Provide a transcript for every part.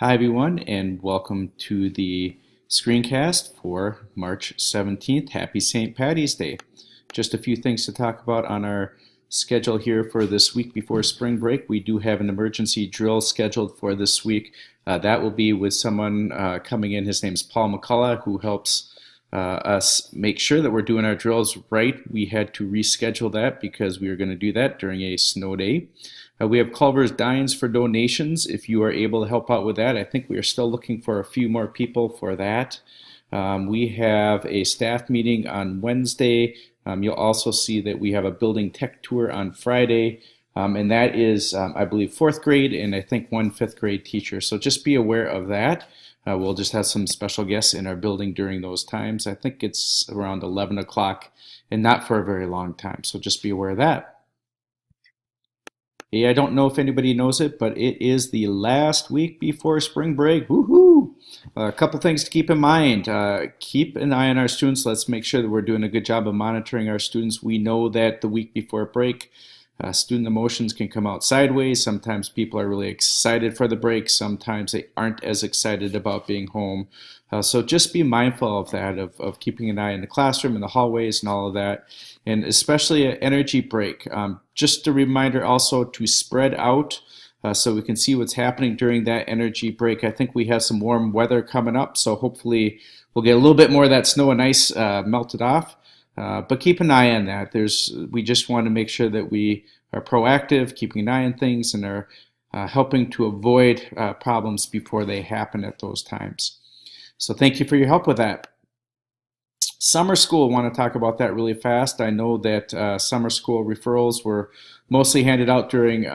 Hi, everyone, and welcome to the screencast for March 17th. Happy St. Patty's Day. Just a few things to talk about on our schedule here for this week before spring break. We do have an emergency drill scheduled for this week. That will be with someone coming in. His name is Paul McCullough, who helps us make sure that we're doing our drills right. We had to reschedule that because we were going to do that during a snow day. We have Culver's Dines for donations if you are able to help out with that. I think we are still looking for a few more people for that. We have a staff meeting on Wednesday. You'll also see that we have a building tech tour on Friday. And that is, I believe, 4th grade and I think one 5th grade teacher. So just be aware of that. We'll just have some special guests in our building during those times. I think it's around 11 o'clock and not for a very long time. So just be aware of that. Hey, I don't know if anybody knows it, but it is the last week before spring break. Woohoo! A couple things to keep in mind. Keep an eye on our students. Let's make sure that we're doing a good job of monitoring our students. We know that the week before break, student emotions can come out sideways. Sometimes people are really excited for the break. Sometimes they aren't as excited about being home. So just be mindful of that, of keeping an eye in the classroom, in the hallways, and all of that. And especially an energy break. Just a reminder also to spread out so we can see what's happening during that energy break. I think we have some warm weather coming up, so hopefully we'll get a little bit more of that snow and ice melted off. But keep an eye on that. We just want to make sure that we are proactive, keeping an eye on things, and are helping to avoid problems before they happen at those times. So thank you for your help with that. Summer school, I want to talk about that really fast. I know that summer school referrals were mostly handed out during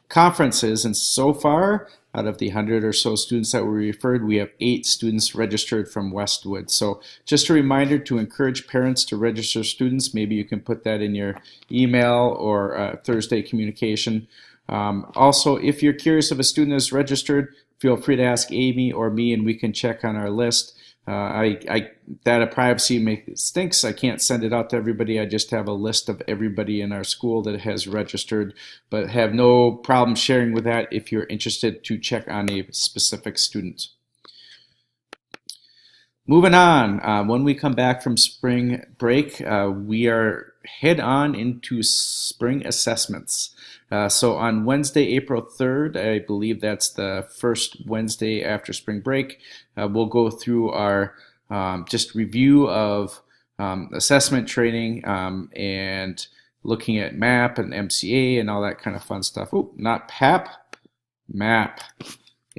conferences, and so far, out of the 100 or so students that were referred, we have 8 students registered from Westwood. So just a reminder to encourage parents to register students. Maybe you can put that in your email or Thursday communication. Also, if you're curious if a student is registered, feel free to ask Amy or me and we can check on our list. Data privacy stinks. I can't send it out to everybody. I just have a list of everybody in our school that has registered, but have no problem sharing with that if you're interested to check on a specific student. Moving on, when we come back from spring break, we are head on into spring assessments. So on Wednesday, April 3rd, I believe that's the first Wednesday after spring break, we'll go through our just review of assessment training and looking at MAP and MCA and all that kind of fun stuff. Oh, not PAP, MAP.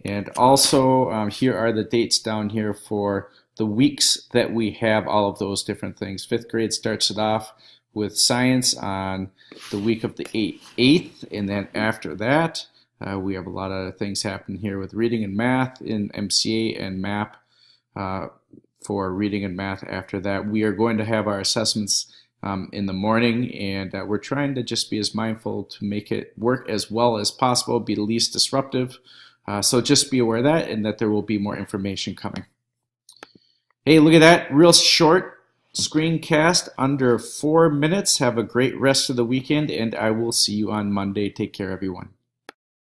And also here are the dates down here for the weeks that we have all of those different things. 5th grade starts it off with science on the week of the 8th, and then after that we have a lot of things happening here with reading and math in MCA and MAP for reading and math. After that, we are going to have our assessments in the morning, and we're trying to just be as mindful to make it work as well as possible, be the least disruptive. So just be aware of that and that there will be more information coming. Hey, look at that, real short screencast, under 4 minutes. Have a great rest of the weekend, and I will see you on Monday. Take care, everyone.